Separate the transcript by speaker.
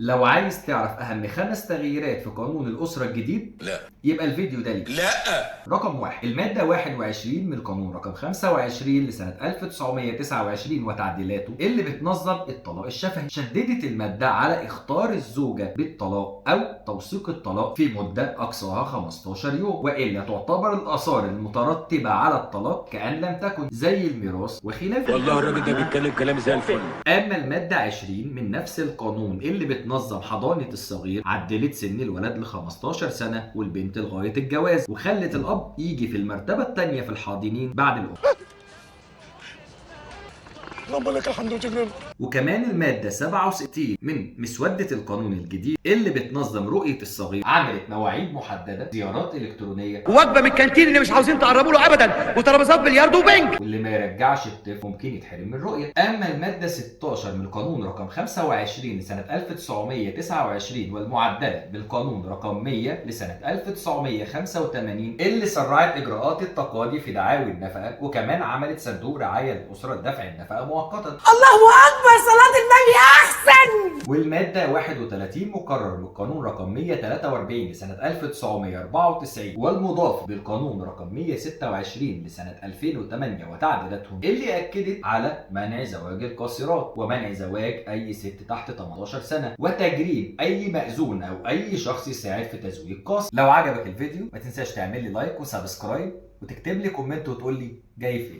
Speaker 1: لو عايز تعرف أهم 5 تغييرات في قانون الأسرة الجديد،
Speaker 2: لا
Speaker 1: يبقى الفيديو ده ليك.
Speaker 2: لا.
Speaker 1: رقم 1، المادة 21 من القانون رقم 25 لسنة 1929 وتعديلاته اللي بتنظم الطلاق الشفهي، شددت المادة على اختار الزوجة بالطلاق أو توثيق الطلاق في مدة أقصاها 15 يوم، وإلا تعتبر الآثار المترتبة على الطلاق كأن لم تكن، زي الميراث وخلافه.
Speaker 2: والله الراجل ده بيتكلم كلام زي الفل.
Speaker 1: أما المادة 20 من نفس القانون اللي بتنظم حضانة الصغير، عدلت سن الولد ل 15 سنة والبنت لغاية الجواز، وخلت الأب يجي في المرتبة الثانية في الحاضنين بعد الأم.
Speaker 2: اللهم لك الحمد والشكر.
Speaker 1: وكمان المادة 67 من مسودة القانون الجديد اللي بتنظم رؤية الصغير، عملت مواعيد محددة، زيارات إلكترونية،
Speaker 3: وجبه من الكانتين اللي مش عاوزين تقربوا له ابدا، وترابيزات بلياردو وبنج.
Speaker 1: واللي ما يرجعش الطفل ممكن يتحرم من الرؤية. أما المادة 16 من القانون رقم 25 لسنة 1929 والمعدلة بالقانون رقم 100 لسنة 1985 اللي سرعت إجراءات التقاضي في دعاوي النفقة، وكمان عملت صندوق رعاية للأسرة لدفع النفقة مؤقتا.
Speaker 4: الله اكبر، صلاة النبي احسن.
Speaker 1: والمادة 31 مقرر بالقانون رقم 143 لسنة 1994 والمضاف بالقانون رقم 126 لسنة 2008 وتعديلاتهم، اللي أكدت على منع زواج القاصرات ومنع زواج أي ست تحت 18 سنة وتجريم أي مأذون أو أي شخص يساعد في تزويج قاصر. لو عجبك الفيديو ما تنساش تعمل لي لايك وسبسكرايب وتكتب لي كومنت وتقول لي جاي فين.